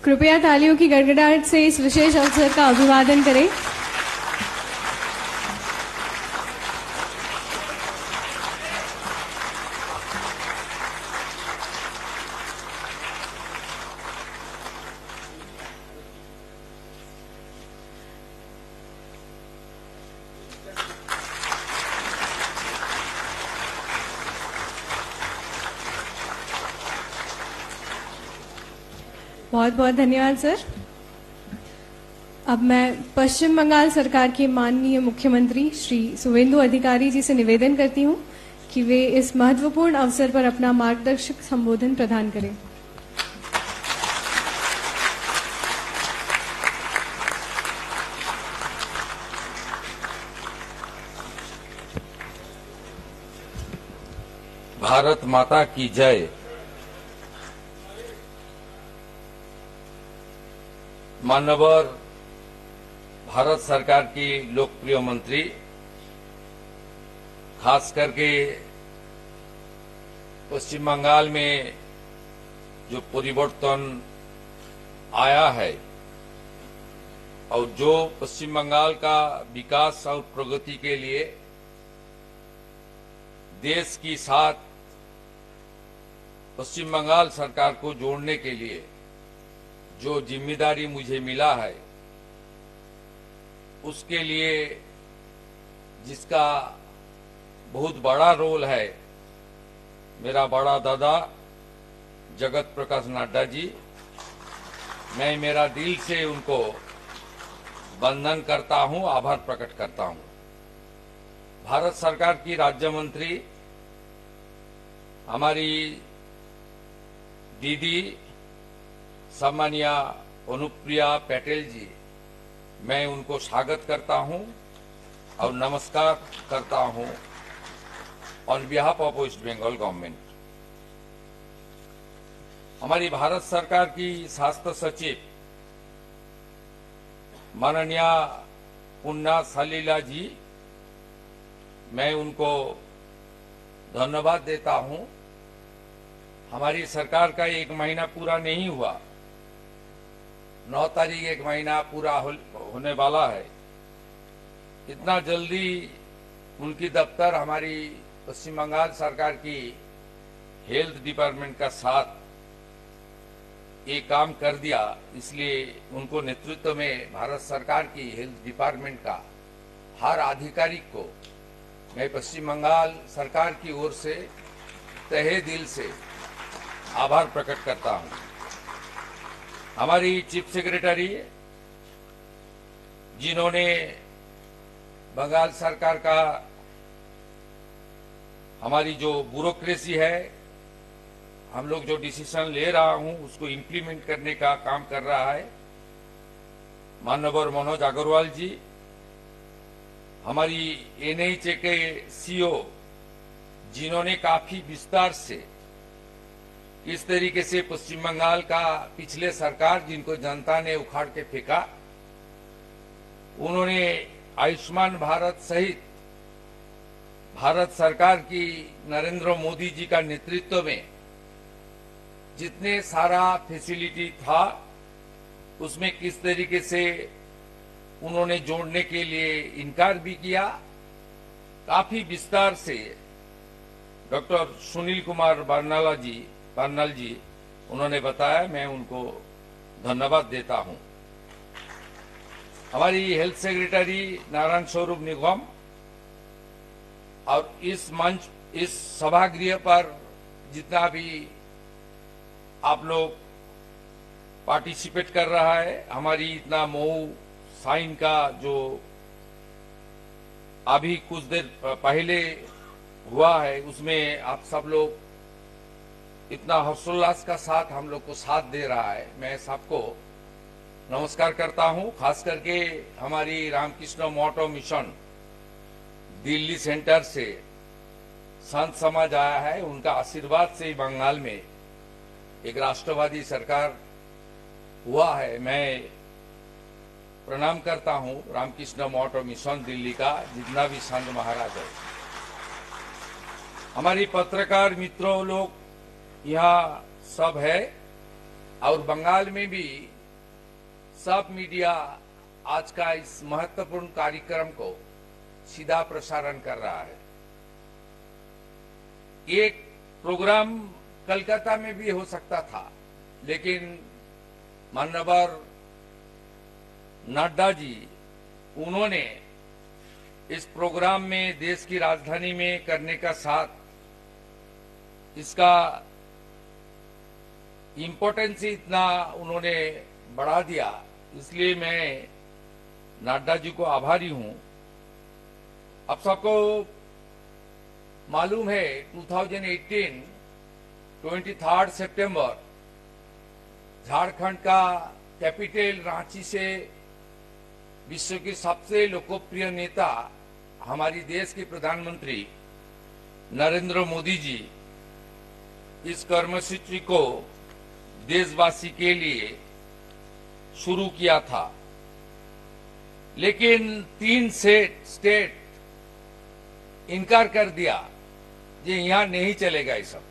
कृपया तालियों की गड़गड़ाहट से इस विशेष अवसर का अभिवादन करें। बहुत बहुत धन्यवाद सर। अब मैं पश्चिम बंगाल सरकार के माननीय मुख्यमंत्री श्री सुवेंदु अधिकारी जी से निवेदन करती हूं कि वे इस महत्वपूर्ण अवसर पर अपना मार्गदर्शक संबोधन प्रदान करें। भारत माता की जय। माननीय भारत सरकार की लोकप्रिय मंत्री, खास करके पश्चिम बंगाल में जो परिवर्तन आया है और जो पश्चिम बंगाल का विकास और प्रगति के लिए देश की साथ पश्चिम बंगाल सरकार को जोड़ने के लिए जो जिम्मेदारी मुझे मिला है, उसके लिए जिसका बहुत बड़ा रोल है, मेरा बड़ा दादा जगत प्रकाश नड्डा जी, मैं मेरा दिल से उनको वंदन करता हूं, आभार प्रकट करता हूं। भारत सरकार की राज्य मंत्री हमारी दीदी सम्मानिया अनुप्रिया पटेल जी, मैं उनको स्वागत करता हूं और नमस्कार करता हूं on behalf of West Bengal government. हमारी भारत सरकार की स्वास्थ्य सचिव माननीय पुण्या सलीला जी, मैं उनको धन्यवाद देता हूं। हमारी सरकार का 1 महीना पूरा नहीं हुआ, 9 तारीख 1 महीना पूरा होने वाला है। इतना जल्दी उनकी दफ्तर हमारी पश्चिम बंगाल सरकार की हेल्थ डिपार्टमेंट का साथ ये काम कर दिया, इसलिए उनको नेतृत्व में भारत सरकार की हेल्थ डिपार्टमेंट का हर आधिकारिक को मैं पश्चिम बंगाल सरकार की ओर से तहे दिल से आभार प्रकट करता हूं। हमारी चीफ सेक्रेटरी, जिन्होंने बंगाल सरकार का हमारी जो ब्यूरोक्रेसी है, हम लोग जो डिसीजन ले रहा हूं उसको इम्प्लीमेंट करने का काम कर रहा है, माननीय मनोज अग्रवाल जी। हमारी एनएचए के सीईओ, जिन्होंने काफी विस्तार से इस तरीके से पश्चिम बंगाल का पिछले सरकार जिनको जनता ने उखाड़ के फेंका, उन्होंने आयुष्मान भारत सहित भारत सरकार की नरेंद्र मोदी जी का नेतृत्व में जितने सारा फैसिलिटी था, उसमें किस तरीके से उन्होंने जोड़ने के लिए इनकार भी किया। काफी विस्तार से डॉक्टर सुनील कुमार बर्नाल जी उन्होंने बताया, मैं उनको धन्यवाद देता हूं। हमारी हेल्थ सेक्रेटरी नारायण स्वरूप निगम और इस मंच, इस सभागृह पर जितना भी आप लोग पार्टिसिपेट कर रहा है, हमारी इतना मऊ साइन का जो अभी कुछ देर पहले हुआ है, उसमें आप सब लोग इतना हर्षोल्लास का साथ हम लोग को साथ दे रहा है, मैं सबको नमस्कार करता हूं। खास करके हमारी रामकृष्ण मोटो मिशन दिल्ली सेंटर से संत समाज आया है, उनका आशीर्वाद से बंगाल में एक राष्ट्रवादी सरकार हुआ है। मैं प्रणाम करता हूं रामकृष्ण मोटो मिशन दिल्ली का जितना भी संत महाराज है। हमारी पत्रकार मित्रों लोग यहाँ सब है और बंगाल में भी सब मीडिया आज का इस महत्वपूर्ण कार्यक्रम को सीधा प्रसारण कर रहा है। एक प्रोग्राम कलकत्ता में भी हो सकता था, लेकिन माननीय नड्डा जी उन्होंने इस प्रोग्राम में देश की राजधानी में करने का साथ इसका इम्पोर्टेंस ही इतना उन्होंने बढ़ा दिया, इसलिए मैं नड्डा जी को आभारी हूं। अब सबको मालूम है 2018 23 सितंबर झारखंड का कैपिटल रांची से विश्व के सबसे लोकप्रिय नेता हमारी देश के प्रधानमंत्री नरेंद्र मोदी जी इस कर्मसूची को देशवासी के लिए शुरू किया था, लेकिन 3 स्टेट इनकार कर दिया कि यहां नहीं चलेगा। ये सब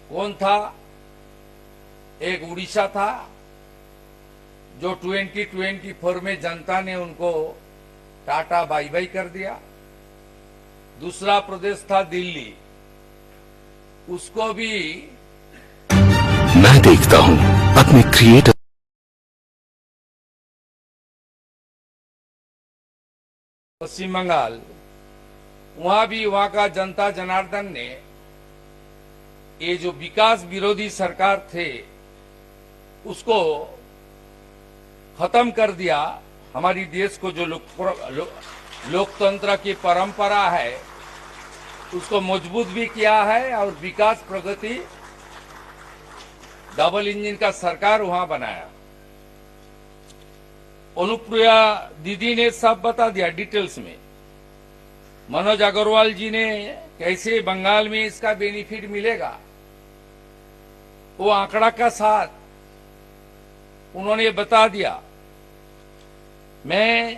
कौन था? एक उड़ीसा था जो 2024 में जनता ने उनको टाटा बाई बाई कर दिया। दूसरा प्रदेश था दिल्ली, उसको भी मैं देखता हूं अपने क्रिएटर। पश्चिम बंगाल, वहां भी वहां का जनता जनार्दन ने ये जो विकास विरोधी सरकार थे उसको खत्म कर दिया। हमारी देश को जो लोकतंत्र की परंपरा है उसको मजबूत भी किया है और विकास प्रगति डबल इंजन का सरकार वहां बनाया। अनुप्रिया दीदी ने सब बता दिया डिटेल्स में। मनोज अग्रवाल जी ने कैसे बंगाल में इसका बेनिफिट मिलेगा वो आंकड़ा का साथ उन्होंने बता दिया। मैं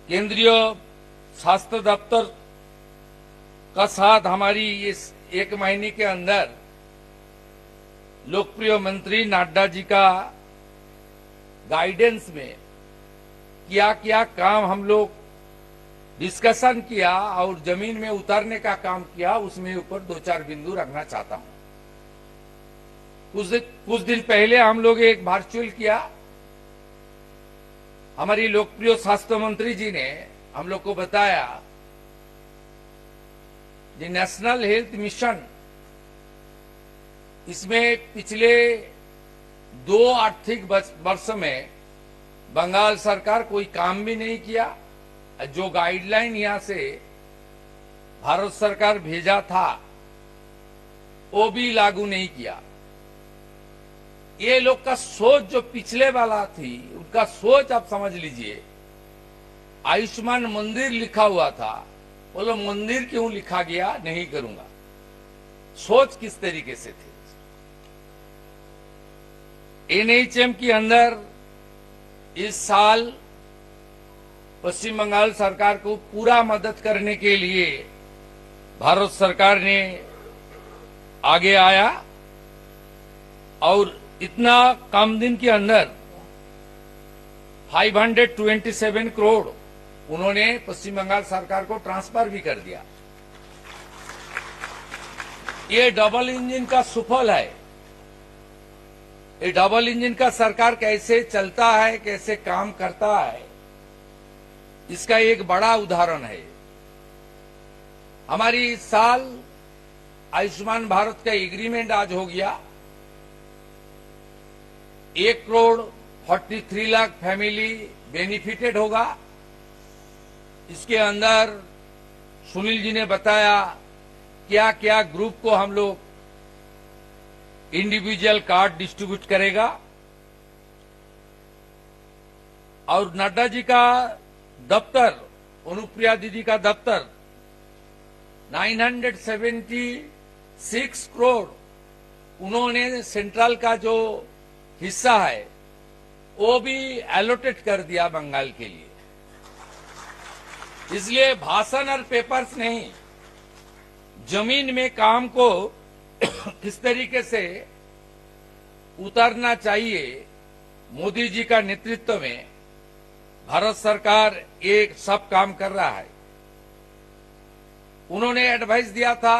केंद्रीय स्वास्थ्य दफ्तर का साथ हमारी इस 1 महीने के अंदर लोकप्रिय मंत्री नड्डा जी का गाइडेंस में क्या क्या काम हम लोग डिस्कशन किया और जमीन में उतारने का काम किया, उसमें ऊपर 2-4 बिंदु रखना चाहता हूं। कुछ दिन पहले हम लोग एक वर्चुअल किया। हमारी लोकप्रिय स्वास्थ्य मंत्री जी ने हम लोग को बताया कि नेशनल हेल्थ मिशन, इसमें पिछले 2 आर्थिक वर्ष में बंगाल सरकार कोई काम भी नहीं किया। जो गाइडलाइन यहां से भारत सरकार भेजा था वो भी लागू नहीं किया। ये लोग का सोच जो पिछले वाला थी, उनका सोच आप समझ लीजिए। आयुष्मान मंदिर लिखा हुआ था, बोलो मंदिर क्यों लिखा गया, नहीं करूंगा। सोच किस तरीके से थी। एनएचएम के अंदर इस साल पश्चिम बंगाल सरकार को पूरा मदद करने के लिए भारत सरकार ने आगे आया और इतना कम दिन के अंदर 527 करोड़ उन्होंने पश्चिम बंगाल सरकार को ट्रांसफर भी कर दिया। ये डबल इंजन का सुफल है। ये डबल इंजन का सरकार कैसे चलता है, कैसे काम करता है, इसका एक बड़ा उदाहरण है। हमारी इस साल आयुष्मान भारत का एग्रीमेंट आज हो गया। 1,43,00,000 फैमिली बेनिफिटेड होगा। इसके अंदर सुनील जी ने बताया क्या क्या ग्रुप को हम लोग इंडिविजुअल कार्ड डिस्ट्रीब्यूट करेगा। और नड्डा जी का दफ्तर, अनुप्रिया दीदी का दफ्तर 976 करोड़ उन्होंने सेंट्रल का जो हिस्सा है वो भी एलोटेट कर दिया बंगाल के लिए। इसलिए भाषण और पेपर्स नहीं, जमीन में काम को किस तरीके से उतरना चाहिए। मोदी जी का नेतृत्व में भारत सरकार एक सब काम कर रहा है। उन्होंने एडवाइस दिया था,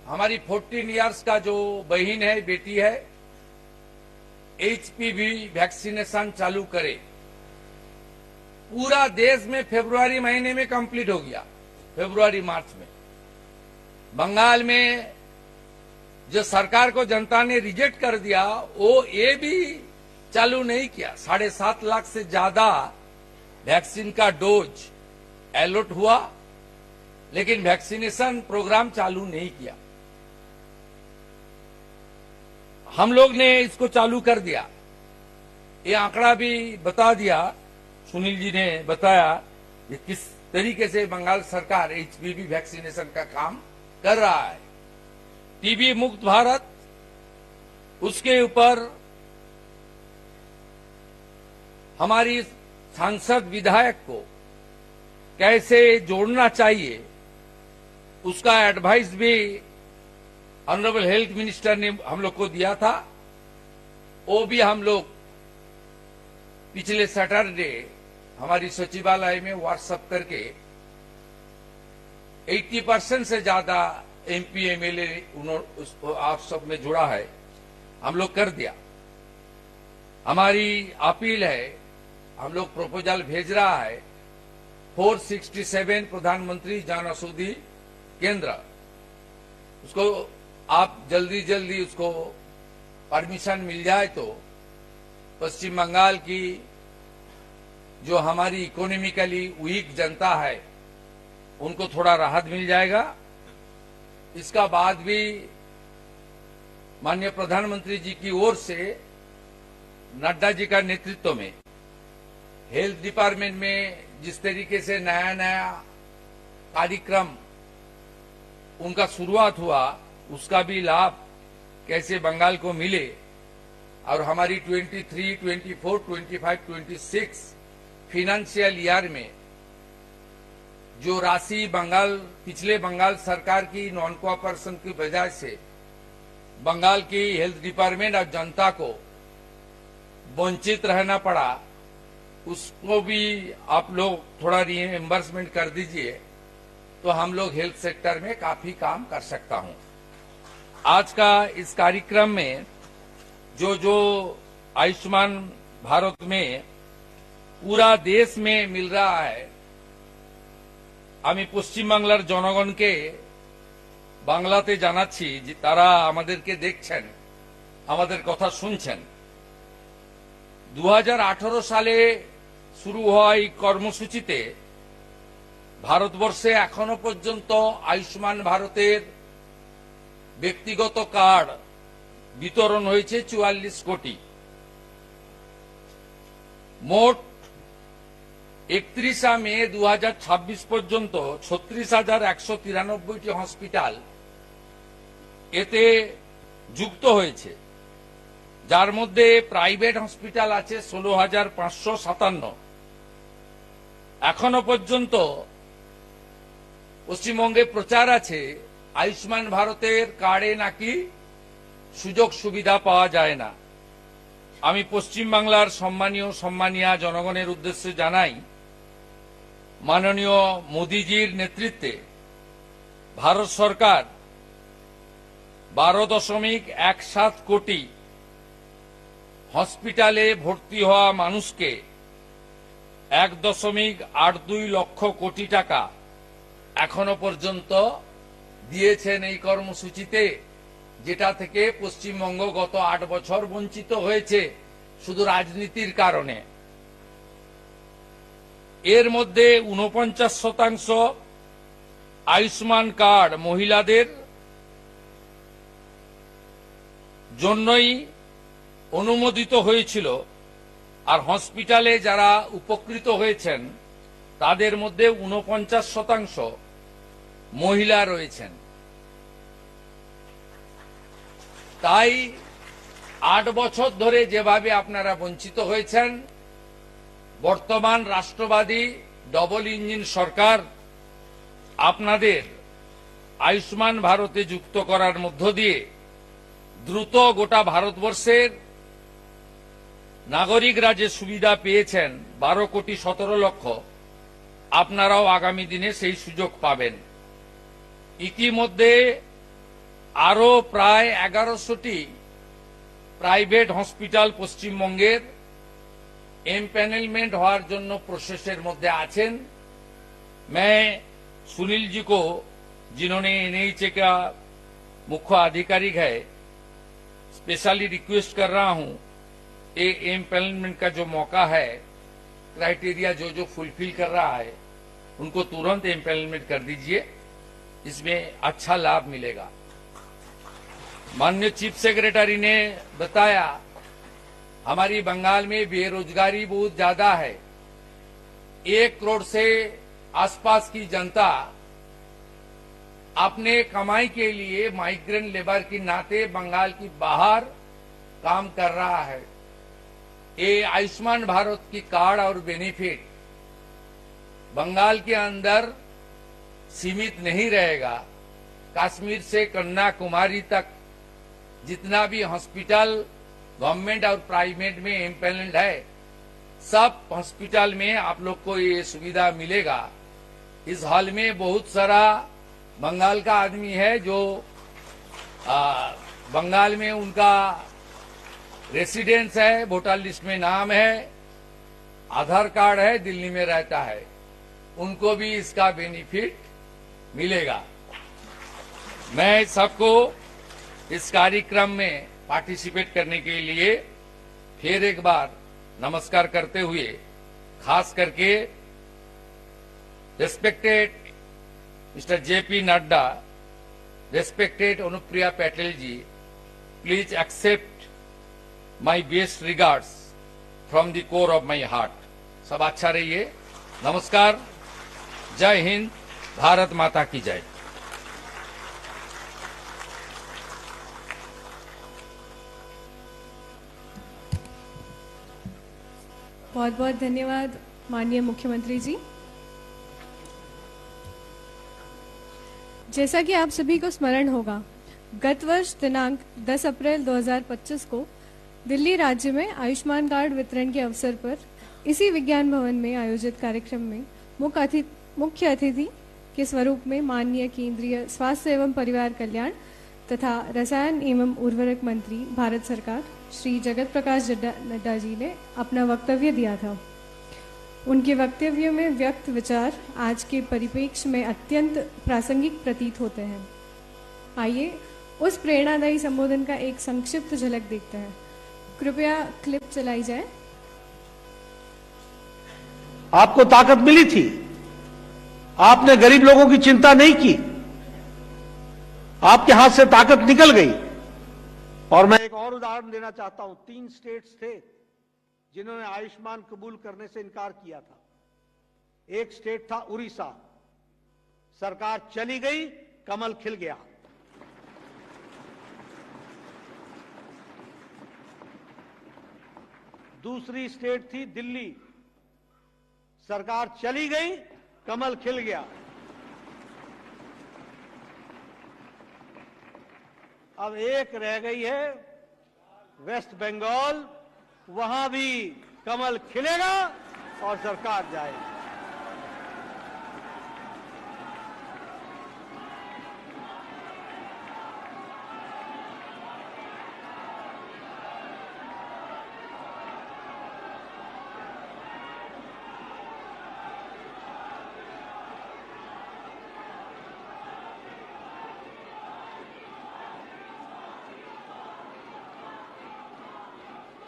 हमारी 14 इयर्स का जो बहन है, बेटी है, HPV वैक्सीनेशन चालू करे। पूरा देश में फरवरी महीने में कंप्लीट हो गया, फरवरी मार्च में। बंगाल में जो सरकार को जनता ने रिजेक्ट कर दिया, वो ये भी चालू नहीं किया। 7.5 लाख से ज्यादा वैक्सीन का डोज अलॉट हुआ, लेकिन वैक्सीनेशन प्रोग्राम चालू नहीं किया। हम लोग ने इसको चालू कर दिया। ये आंकड़ा भी बता दिया, सुनील जी ने बताया कि किस तरीके से बंगाल सरकार HPV वैक्सीनेशन का काम कर रहा है। टीबी मुक्त भारत, उसके ऊपर हमारी सांसद विधायक को कैसे जोड़ना चाहिए, उसका एडवाइस भी ऑनरेबल हेल्थ मिनिस्टर ने हम लोग को दिया था। वो भी हम लोग पिछले सैटरडे हमारी सचिवालय में व्हाट्सएप करके 80% से ज्यादा MP MLA उन्होंने आप सब में जुड़ा है, हम लोग कर दिया। हमारी अपील है, हम लोग प्रपोजल भेज रहा है 467 प्रधानमंत्री जन औषधि केंद्र, उसको आप जल्दी उसको परमिशन मिल जाए तो पश्चिम बंगाल की जो हमारी इकोनॉमिकली वीक जनता है उनको थोड़ा राहत मिल जाएगा। इसका बाद भी माननीय प्रधानमंत्री जी की ओर से नड्डा जी का नेतृत्व में हेल्थ डिपार्टमेंट में जिस तरीके से नया कार्यक्रम उनका शुरुआत हुआ, उसका भी लाभ कैसे बंगाल को मिले और हमारी 23, 24, 25, 26 फाइनेंशियल ईयर में जो राशि पिछले बंगाल सरकार की नॉन कोऑपरेशन की वजह से बंगाल की हेल्थ डिपार्टमेंट और जनता को वंचित रहना पड़ा, उसको भी आप लोग थोड़ा रिएम्बर्समेंट कर दीजिए तो हम लोग हेल्थ सेक्टर में काफी काम कर सकता हूं। आज का इस कार्यक्रम में जो आयुष्मान भारत में पूरा देश में मिल रहा है, আমি পশ্চিম বাংলার জনগণকে বাংলাতে জানাচ্ছি যে তারা আমাদেরকে দেখছেন, আমাদের কথা শুনছেন। 2018 সালে শুরু হওয়া এই কর্মসূচিতে ভারতবর্ষে এখনো পর্যন্ত আয়ুষ্মান ভারতের ব্যক্তিগত কার্ড বিতরণ হয়েছে 44 কোটি। মোট 31 মে 2026 পর্যন্ত 36,193টি হসপিটাল এতে যুক্ত হয়েছে, যার মধ্যে প্রাইভেট হসপিটাল আছে 16,557। এখনো পর্যন্ত পশ্চিমবঙ্গে প্রচার আছে আয়ুষ্মান ভারতের কার্ডে নাকি সুযোগ সুবিধা পাওয়া যায় না। আমি পশ্চিম বাংলার সম্মানীয় জনগণের উদ্দেশ্যে জানাই, মাননীয় মোদিজির নেতৃত্বে ভারত সরকার 12.17 কোটি হসপিটালে ভর্তি হওয়া মানুষকে 1.82 লক্ষ কোটি টাকা এখনো পর্যন্ত দিয়েছেন এই কর্মসূচিতে, যেটা থেকে পশ্চিমবঙ্গ গত 8 বছর বঞ্চিত হয়েছে শুধু রাজনীতির কারণে। এর মধ্যে 49% আয়ুষ্মান কার্ড মহিলাদের জন্যই অনুমোদিত হয়েছিল, আর হসপিটালে যারা উপকৃত হয়েছেন তাদের মধ্যে 49% মহিলা রয়েছেন। তাই 8 বছর ধরে যেভাবে আপনারা বঞ্চিত হয়েছেন, বর্তমান রাষ্ট্রবাদী ডবল ইঞ্জিন সরকার আপনাদের আয়ুষ্মান ভারতে যুক্ত করার মধ্য দিয়ে দ্রুত গোটা ভারতবর্ষের নাগরিকরা যে সুবিধা পেয়েছেন 12,17,00,000, আপনারাও আগামী দিনে সেই সুযোগ পাবেন। ইতিমধ্যে আরো প্রায় 1100টি প্রাইভেট হসপিটাল পশ্চিমবঙ্গের एम्पैनलमेंट হওয়ার জন্য प्रोसेसर মধ্যে আছেন। मैं सुनील जी को, जिन्होंने एनएचए का मुख्य आधिकारिक है, स्पेशली रिक्वेस्ट कर रहा हूं, ये एम्पैनलमेंट का जो मौका है, क्राइटेरिया जो जो फुलफिल कर रहा है उनको तुरंत एम्पैनलमेंट कर दीजिए, इसमें अच्छा लाभ मिलेगा। माननीय चीफ सेक्रेटरी ने बताया हमारी बंगाल में बेरोजगारी बहुत ज्यादा है। 1 करोड़ से आसपास की जनता अपने कमाई के लिए माइग्रेंट लेबर के नाते बंगाल की बाहर काम कर रहा है। ये आयुष्मान भारत की कार्ड और बेनिफिट बंगाल के अंदर सीमित नहीं रहेगा। कश्मीर से कन्याकुमारी तक जितना भी हॉस्पिटल गवर्नमेंट और प्राइवेट में एम्पैनल्ड है, सब हॉस्पिटल में आप लोग को ये सुविधा मिलेगा। इस हॉल में बहुत सारा बंगाल का आदमी है जो बंगाल में उनका रेसिडेंस है, वोटर लिस्ट में नाम है, आधार कार्ड है, दिल्ली में रहता है, उनको भी इसका बेनिफिट मिलेगा। मैं सबको इस कार्यक्रम में पार्टिसिपेट करने के लिए फिर एक बार नमस्कार करते हुए, खास करके respected mister JP Nadda, respected Anupriya Patel ji, please accept my best regards from the core of my heart. सब अच्छा रहिए। नमस्कार। जय हिंद। भारत माता की जय। बहुत बहुत धन्यवाद माननीय मुख्यमंत्री जी। जैसा कि आप सभी को स्मरण होगा, गत वर्ष दिनांक 10 अप्रैल 2025 को दिल्ली राज्य में आयुष्मान कार्ड वितरण के अवसर पर इसी विज्ञान भवन में आयोजित कार्यक्रम में मुख्य अतिथि के स्वरूप में माननीय केंद्रीय स्वास्थ्य एवं परिवार कल्याण तथा रसायन एवं उर्वरक मंत्री भारत सरकार श्री जगत प्रकाश नड्डा जी ने अपना वक्तव्य दिया था। उनके वक्तव्य में व्यक्त विचार आज के परिप्रेक्ष्य में अत्यंत प्रासंगिक प्रतीत होते हैं। आइए उस प्रेरणादायी संबोधन का एक संक्षिप्त झलक देखते हैं। कृपया क्लिप चलाई जाए। आपको ताकत मिली थी, आपने गरीब लोगों की चिंता नहीं की, आपके हाथ से ताकत निकल गई। और मैं एक और उदाहरण देना चाहता हूं। 3 स्टेट्स थे जिन्होंने आयुष्मान कबूल करने से इनकार किया था। एक स्टेट था उड़ीसा, सरकार चली गई, कमल खिल गया। दूसरी स्टेट थी दिल्ली, सरकार चली गई, कमल खिल गया। अब एक रह गई है वेस्ट बंगाल, वहां भी कमल खिलेगा और सरकार जाएगी।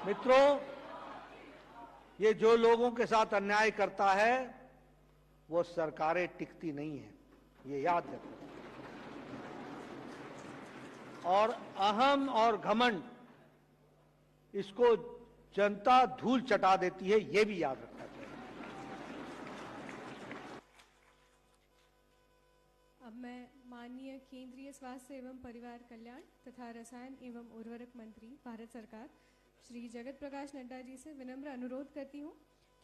मित्रों, ये जो लोगों के साथ अन्याय करता है वो सरकारें टिकती नहीं है, ये याद रखो। और अहम और घमंड, इसको जनता धूल चटा देती है, ये भी याद रखना चाहिए। अब मैं माननीय केंद्रीय स्वास्थ्य एवं परिवार कल्याण तथा रसायन एवं उर्वरक मंत्री भारत सरकार श्री जगत प्रकाश नड्डा जी से विनम्र अनुरोध करती हूँ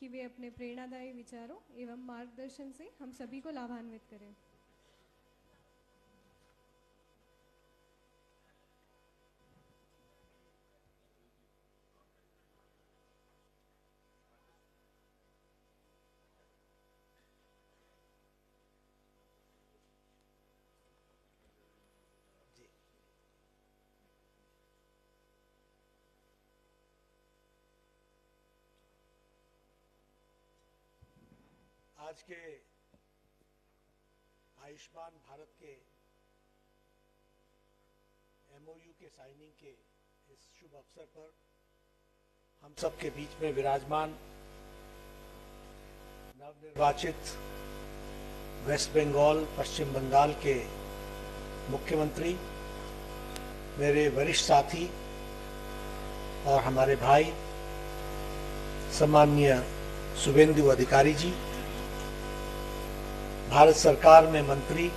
कि वे अपने प्रेरणादायी विचारों एवं मार्गदर्शन से हम सभी को लाभान्वित करें। आज के आयुष्मान भारत के एमओयू के साइनिंग के इस शुभ अवसर पर हम सबके बीच में विराजमान नवनिर्वाचित वेस्ट बंगाल पश्चिम बंगाल के मुख्यमंत्री, मेरे वरिष्ठ साथी और हमारे भाई सम्माननीय शुभेंदु अधिकारी जी, भारत सरकार में मंत्री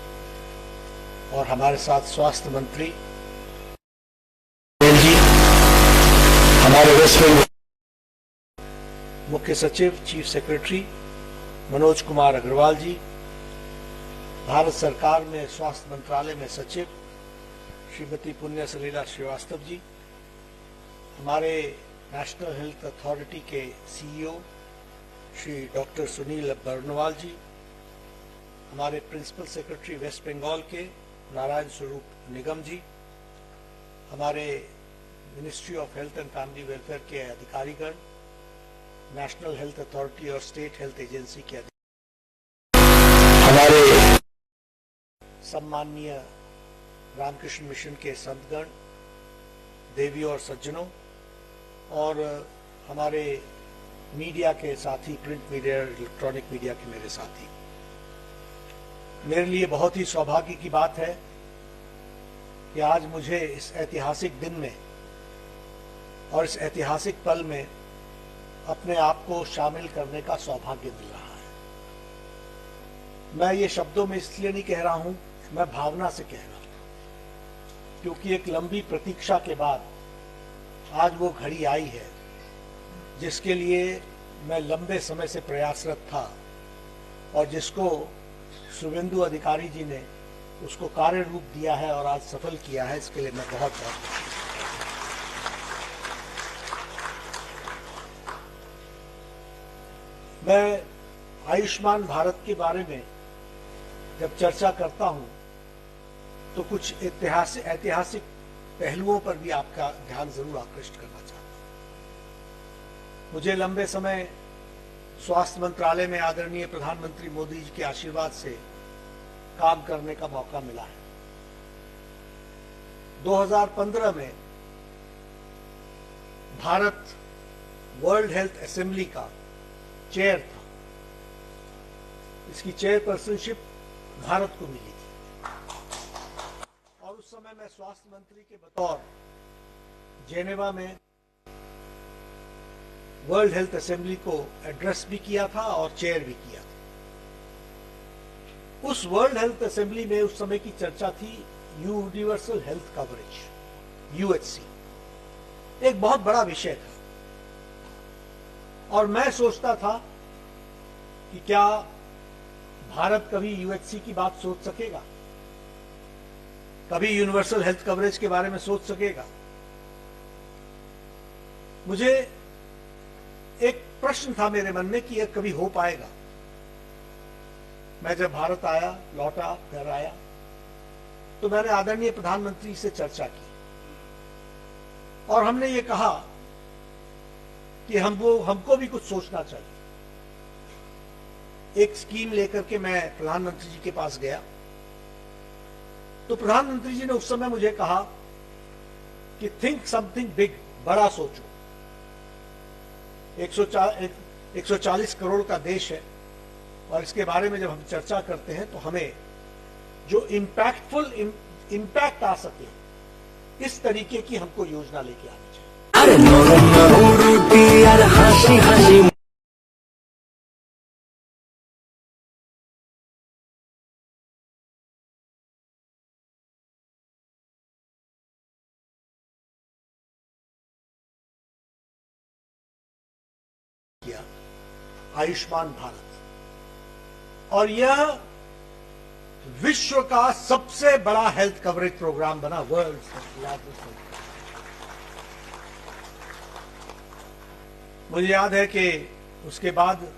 और हमारे साथ स्वास्थ्य मंत्री जी, हमारे वेस्ट बंगाल मुख्य सचिव चीफ सेक्रेटरी मनोज कुमार अग्रवाल जी, भारत सरकार में स्वास्थ्य मंत्रालय में सचिव श्रीमती पुण्य सलीला श्रीवास्तव जी, हमारे नेशनल हेल्थ अथॉरिटी के सीईओ श्री डॉक्टर सुनील बर्नवाल जी, हमारे प्रिंसिपल सेक्रेटरी वेस्ट बंगाल के नारायण स्वरूप निगम जी, हमारे ministry of health and family welfare के अधिकारीगण, नेशनल हेल्थ अथॉरिटी और स्टेट हेल्थ एजेंसी के अधिकारी, हमारे सम्माननीय रामकृष्ण मिशन के संतगण, देवी और सज्जनों, और हमारे मीडिया के साथी, प्रिंट मीडिया, इलेक्ट्रॉनिक मीडिया के मेरे साथी, मेरे लिए बहुत ही सौभाग्य की बात है कि आज मुझे इस ऐतिहासिक दिन में और इस ऐतिहासिक पल में अपने आप को शामिल करने का सौभाग्य मिल रहा है। मैं ये शब्दों में इसलिए नहीं कह रहा हूं, मैं भावना से कह रहा हूं, क्योंकि एक लंबी प्रतीक्षा के बाद आज वो घड़ी आई है जिसके लिए मैं लंबे समय से प्रयासरत था और जिसको शुभेंदु अधिकारी जी ने उसको कार्य रूप दिया है और आज सफल किया है। इसके लिए मैं बहुत बहुत मैं आयुष्मान भारत के बारे में जब चर्चा करता हूं तो कुछ ऐतिहासिक पहलुओं पर भी आपका ध्यान जरूर आकृष्ट करना चाहता हूं। मुझे लंबे समय स्वास्थ्य मंत्रालय में आदरणीय प्रधानमंत्री मोदी जी के आशीर्वाद से काम करने का मौका मिला है। 2015 में भारत वर्ल्ड हेल्थ असेंबली का चेयर था। इसकी चेयरपर्सनशिप भारत को मिली थी और उस समय मैं स्वास्थ्य मंत्री के बतौर जेनेवा में वर्ल्ड हेल्थ असेंबली को एड्रेस भी किया था और चेयर भी किया था। उस वर्ल्ड हेल्थ असेंबली में उस समय की चर्चा थी यूनिवर्सल हेल्थ कवरेज, यूएचसी, एक बहुत बड़ा विषय था और मैं सोचता था कि क्या भारत कभी यूएचसी की बात सोच सकेगा, कभी यूनिवर्सल हेल्थ कवरेज के बारे में सोच सकेगा। मुझे एक प्रश्न था मेरे मन में कि यह कभी हो पाएगा। मैं जब भारत आया, लौटा, घर आया, तो मैंने आदरणीय प्रधानमंत्री से चर्चा की और हमने ये कहा कि हमको भी कुछ सोचना चाहिए। एक स्कीम लेकर के मैं प्रधानमंत्री जी के पास गया तो प्रधानमंत्री जी ने उस समय मुझे कहा कि थिंक समथिंग बिग, बड़ा सोचो। 140 करोड़ का देश है और इसके बारे में जब हम चर्चा करते हैं तो हमें जो इम्पैक्टफुल इम्पैक्ट आ सके, इस तरीके की हमको योजना लेके आनी चाहिए। आयुष्मान भारत और यह विश्व का सबसे बड़ा हेल्थ कवरेज प्रोग्राम बना, वर्ल्ड लार्जेस्ट। मुझे याद है कि उसके बाद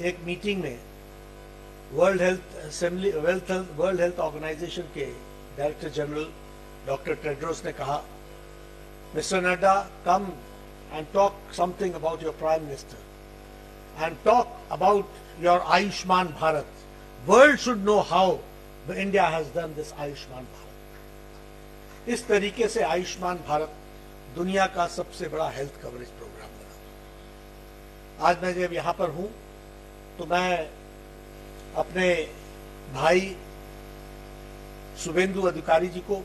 एक मीटिंग में वर्ल्ड हेल्थ ऑर्गेनाइजेशन के डायरेक्टर जनरल डॉक्टर टेड्रोस ने कहा, mister Nadda, come and talk something about your prime minister and talk about your Ayushman Bharat. World should know how India has done this Ayushman Bharat. इस तरीके से आयुष्मान भारत दुनिया का सबसे बड़ा हेल्थ कवरेज प्रोग्राम बना। आज मैं जब यहां पर हूं तो मैं अपने भाई शुभेंदु अधिकारी जी को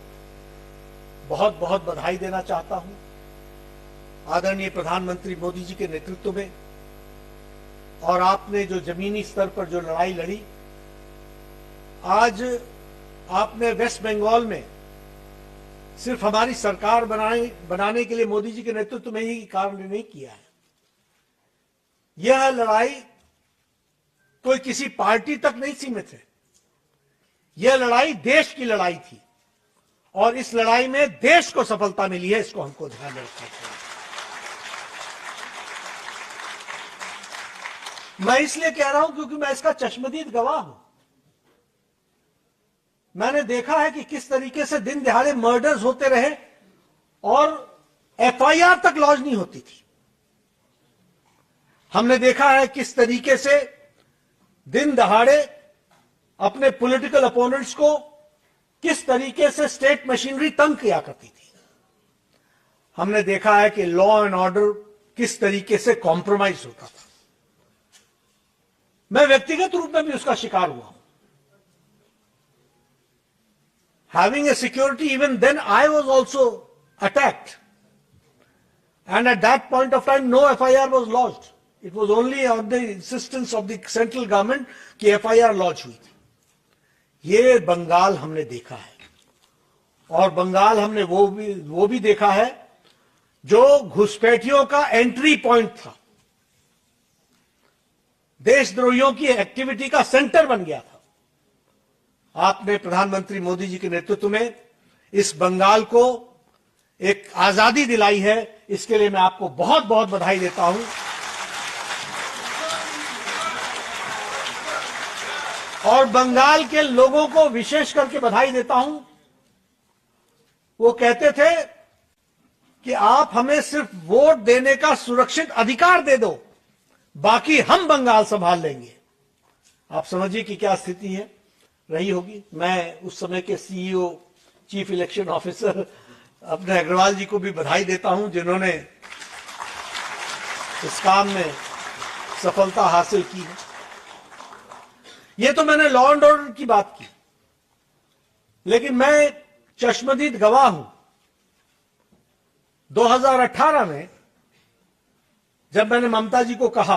बहुत बहुत बधाई देना चाहता हूं। आदरणीय प्रधानमंत्री मोदी जी के नेतृत्व में और आपने जो जमीनी स्तर पर जो लड़ाई लड़ी, आज आपने वेस्ट बंगाल में सिर्फ हमारी सरकार बनाने के लिए मोदी जी के नेतृत्व में ही कारण नहीं किया है। यह लड़ाई कोई किसी पार्टी तक नहीं सीमित है। यह लड़ाई देश की लड़ाई थी और इस लड़ाई में देश को सफलता मिली है, इसको हमको ध्यान में रखना चाहिए। मैं इसलिए कह रहा हूं क्योंकि मैं इसका चश्मदीद गवाह हूं। मैंने देखा है कि किस तरीके से दिन दिहाड़े मर्डर्स होते रहे और एफआईआर तक लॉन्च नहीं होती थी। हमने देखा है किस तरीके से दिन दहाड़े अपने पॉलिटिकल अपोनेंट्स को किस तरीके से स्टेट मशीनरी तंग किया करती थी। हमने देखा है कि लॉ एंड ऑर्डर किस तरीके से कॉम्प्रोमाइज होता था। मैं व्यक्तिगत रूप में भी उसका शिकार हुआ हूं। Having a security, even then I was also attacked. And at that point of time, no FIR was lodged. It was only on the insistence of the central government कि FIR lodge हुई थी। ये बंगाल हमने देखा है और बंगाल हमने वो भी देखा है जो घुसपैठियों का एंट्री पॉइंट था, देशद्रोहियों की एक्टिविटी का सेंटर बन गया था। आपने प्रधानमंत्री मोदी जी के नेतृत्व में इस बंगाल को एक आजादी दिलाई है, इसके लिए मैं आपको बहुत बहुत बधाई देता हूं। और बंगाल के लोगों को विशेष करके बधाई देता हूं। वो कहते थे कि आप हमें सिर्फ वोट देने का सुरक्षित अधिकार दे दो, बाकी हम बंगाल संभाल लेंगे। आप समझिए कि क्या स्थिति है रही होगी। मैं उस समय के सीईओ, चीफ इलेक्शन ऑफिसर अपने अग्रवाल जी को भी बधाई देता हूं, जिन्होंने इस काम में सफलता हासिल की है। ये तो मैंने लॉ एंड ऑर्डर की बात की, लेकिन मैं चश्मदीद गवाह हूं। 2018 में जब मैंने ममता जी को कहा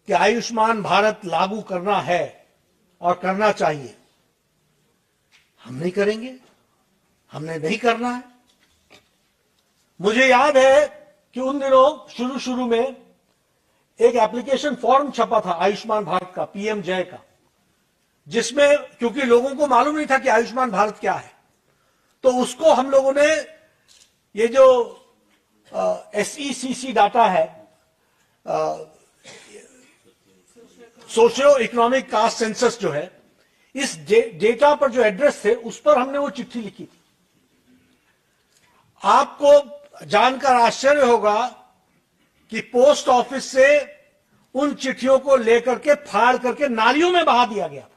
कि आयुष्मान भारत लागू करना है और करना चाहिए, हम नहीं करेंगे, हमने नहीं करना है। मुझे याद है कि उन दिनों शुरू में एक एप्लीकेशन फॉर्म छपा था आयुष्मान भारत का, पीएम जय का, जिसमें क्योंकि लोगों को मालूम नहीं था कि आयुष्मान भारत क्या है, तो उसको हम लोगों ने ये जो SECC डाटा है, सोशियो इकोनॉमिक कास्ट सेंसस जो है, इस डेटा पर जो एड्रेस थे उस पर हमने वो चिट्ठी लिखी थी। आपको जानकर आश्चर्य होगा कि पोस्ट ऑफिस से उन चिट्ठियों को लेकर के फाड़ करके नालियों में बहा दिया गया था,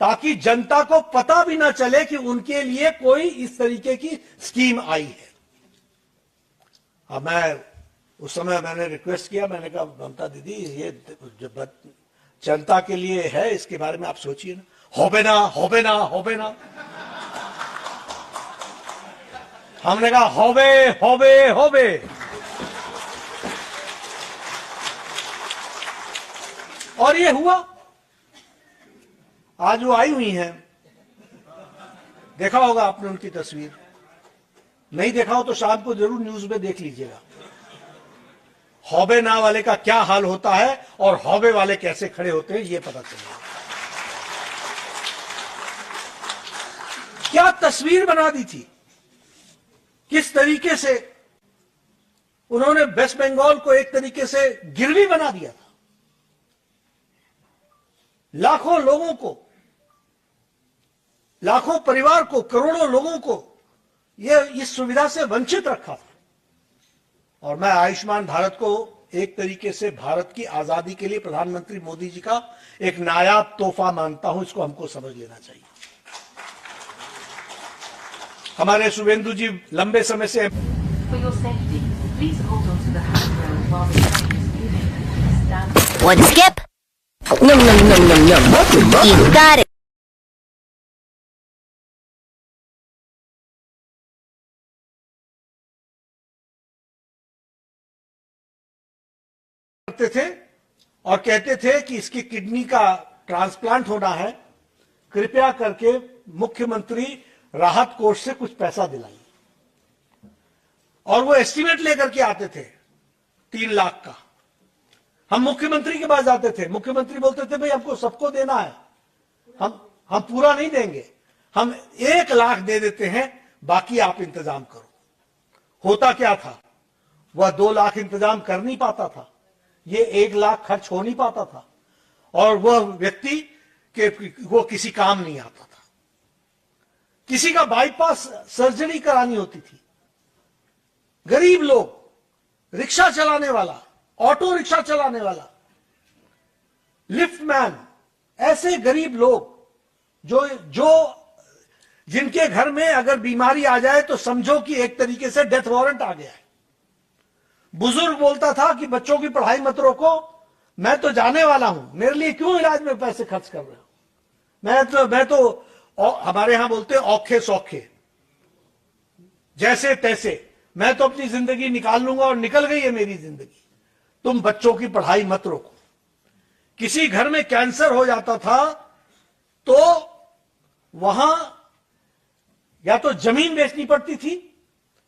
ताकि जनता को पता भी ना चले कि उनके लिए कोई इस तरीके की स्कीम आई है। अब उस समय मैंने रिक्वेस्ट किया, मैंने कहा ममता दीदी ये जनता के लिए है, इसके बारे में आप सोचिए ना। होबे ना होबे ना होबे ना। हमने कहा होबे होबे होबे। और ये हुआ। आज वो आई हुई हैं, देखा होगा आपने उनकी तस्वीर, नहीं देखा हो तो शाम को जरूर न्यूज में देख लीजिएगा। हौबे ना वाले का क्या हाल होता है और हौबे वाले कैसे खड़े होते हैं, ये पता चलेगा। क्या तस्वीर बना दी थी, किस तरीके से उन्होंने वेस्ट बंगाल को एक तरीके से गिरवी बना दिया था। लाखों लोगों को, लाखों परिवार को, करोड़ों लोगों को यह इस सुविधा से वंचित रखा था। और मैं आयुष्मान भारत को एक तरीके से भारत की आजादी के लिए प्रधानमंत्री मोदी जी का एक नायाब तोहफा मानता हूं। इसको हमको समझ लेना चाहिए। हमारे शुभेंदु जी लंबे समय से For your safety, please hold on to the handrail while the train is moving and stand. One skip. Nom nom nom nom nom. You got it. करते थे और कहते थे कि इसकी किडनी का ट्रांसप्लांट होना है, कृपया करके मुख्यमंत्री राहत कोष से कुछ पैसा दिलाइए। और वो एस्टीमेट लेकर के आते थे 3 लाख का। हम मुख्यमंत्री के पास जाते थे, मुख्यमंत्री बोलते थे भाई हमको सबको देना है, हम पूरा नहीं देंगे, हम 1 लाख दे देते हैं, बाकी आप इंतजाम करो। होता क्या था, वह 2 लाख इंतजाम कर नहीं पाता था, ये 1 लाख खर्च हो नहीं पाता था, और वह व्यक्ति के वो किसी काम नहीं आता था। किसी का बाईपास सर्जरी करानी होती थी, गरीब लोग, रिक्शा चलाने वाला, ऑटो रिक्शा चलाने वाला, लिफ्टमैन, ऐसे गरीब लोग जो जिनके घर में अगर बीमारी आ जाए तो समझो कि एक तरीके से डेथ वारंट आ गया है। बुजुर्ग बोलता था कि बच्चों की पढ़ाई मत रोको, मैं तो जाने वाला हूं, मेरे लिए क्यों इलाज में पैसे खर्च कर रहे हो। मैं तो हमारे यहां बोलते औखे सौखे, जैसे तैसे, मैं तो अपनी जिंदगी निकाल लूंगा और निकल गई है मेरी जिंदगी, तुम बच्चों की पढ़ाई मत रोको। किसी घर में कैंसर हो जाता था तो वहां या तो जमीन बेचनी पड़ती थी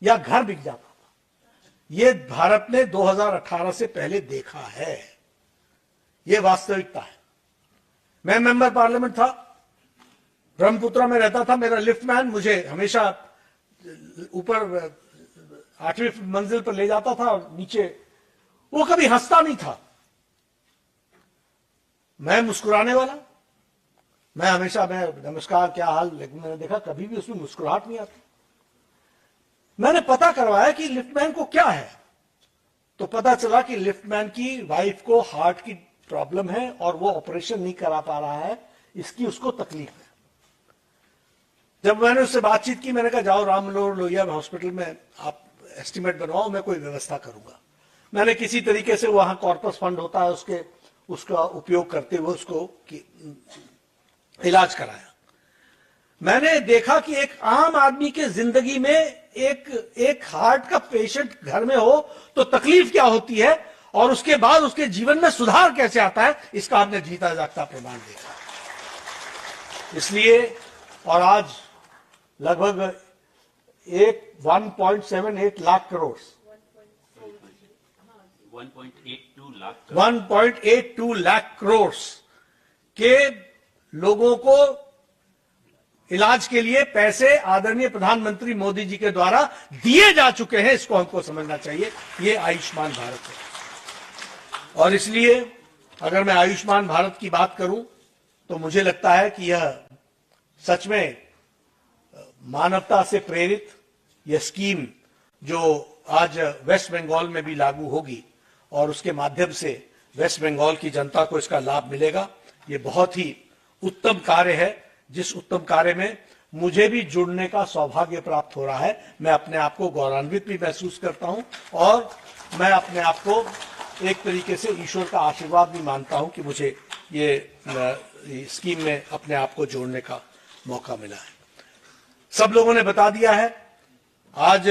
या घर बिक जाता था। यह भारत ने 2018 से पहले देखा है, यह वास्तविकता है। मैं मेंबर पार्लियामेंट था, ब्रह्मपुत्रा में रहता था, मेरा लिफ्टमैन मुझे हमेशा ऊपर 8वीं मंजिल पर ले जाता था और नीचे, वो कभी हंसता नहीं था। मैं मुस्कुराने वाला, मैं हमेशा नमस्कार क्या हाल, लेकिन मैंने देखा कभी भी उसमें मुस्कुराहट नहीं आती। मैंने पता करवाया कि लिफ्टमैन को क्या है, तो पता चला कि लिफ्टमैन की वाइफ को हार्ट की प्रॉब्लम है और वो ऑपरेशन नहीं करा पा रहा है, इसकी उसको तकलीफ है। जब मैंने उससे बातचीत की, मैंने कहा जाओ राम मनोहर लोहिया हॉस्पिटल में आप एस्टीमेट बनवाओ, मैं कोई व्यवस्था करूंगा। मैंने किसी तरीके से वहां कॉर्पस फंड होता है उसका उपयोग करते हुए उसको इलाज कराया। मैंने देखा कि एक आम आदमी के जिंदगी में एक हार्ट का पेशेंट घर में हो तो तकलीफ क्या होती है, और उसके बाद उसके जीवन में सुधार कैसे आता है, इसका हमने जीता जागता प्रमाण देखा। इसलिए और आज लगभग 1.78 लाख करोड़ 1.82 लाख करोड़ के लोगों को इलाज के लिए पैसे आदरणीय प्रधानमंत्री मोदी जी के द्वारा दिए जा चुके हैं। इसको हमको समझना चाहिए, ये आयुष्मान भारत है। और इसलिए अगर मैं आयुष्मान भारत की बात करूं तो मुझे लगता है कि यह सच में मानवता से प्रेरित यह स्कीम जो आज वेस्ट बंगाल में भी लागू होगी और उसके माध्यम से वेस्ट बंगाल की जनता को इसका लाभ मिलेगा, ये बहुत ही उत्तम कार्य है, जिस उत्तम कार्य में मुझे भी जुड़ने का सौभाग्य प्राप्त हो रहा है। मैं अपने आप को गौरवान्वित भी महसूस करता हूं और मैं अपने आप को एक तरीके से ईश्वर का आशीर्वाद भी मानता हूं कि मुझे ये स्कीम में अपने आप को जोड़ने का मौका मिला है। सब लोगों ने बता दिया है, आज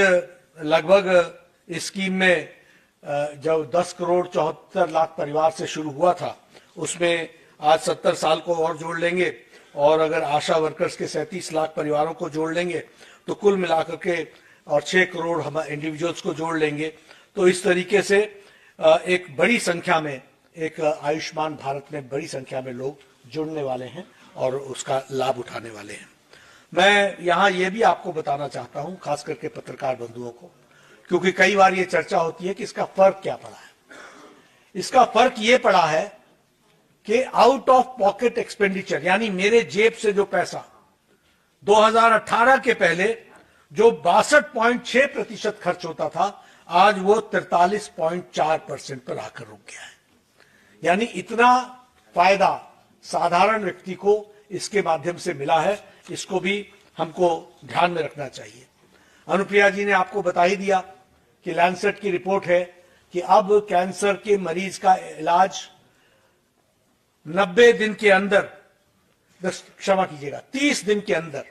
लगभग इस स्कीम में जब 10 करोड़ 74 लाख परिवार से शुरू हुआ था, उसमें आज 70 साल को और जोड़ लेंगे, और अगर आशा वर्कर्स के 37 लाख परिवारों को जोड़ लेंगे तो कुल मिलाकर के और 6 करोड़ हम इंडिविजुअल्स को जोड़ लेंगे, तो इस तरीके से एक बड़ी संख्या में, एक आयुष्मान भारत में बड़ी संख्या में लोग जुड़ने वाले हैं और उसका लाभ उठाने वाले हैं। मैं यहां यह भी आपको बताना चाहता हूं, खास करके पत्रकार बंधुओं को, क्योंकि कई बार ये चर्चा होती है कि इसका फर्क क्या पड़ा है। इसका फर्क ये पड़ा है कि आउट ऑफ पॉकेट एक्सपेंडिचर, यानी मेरे जेब से जो पैसा 2018 के पहले जो 62.6% खर्च होता था, आज वो 43.4% पर आकर रुक गया है। यानी इतना फायदा साधारण व्यक्ति को इसके माध्यम से मिला है, इसको भी हमको ध्यान में रखना चाहिए। अनुप्रिया जी ने आपको बता ही दिया कि लैंसेट की रिपोर्ट है कि अब कैंसर के मरीज का इलाज 90 दिन के अंदर, क्षमा कीजिएगा 30 दिन के अंदर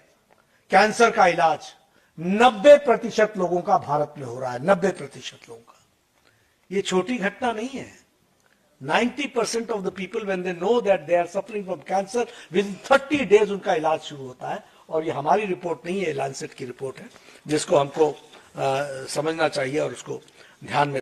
कैंसर का इलाज 90% लोगों का भारत में हो रहा है। 90% लोगों का। ये छोटी घटना नहीं है। 90% of the people when they know that they are suffering from cancer, within 30 days उनका इलाज शुरू होता है। और ये हमारी रिपोर्ट नहीं है, लैंसेट की रिपोर्ट है, जिसको हमको समझना चाहिए और उसको ध्यान में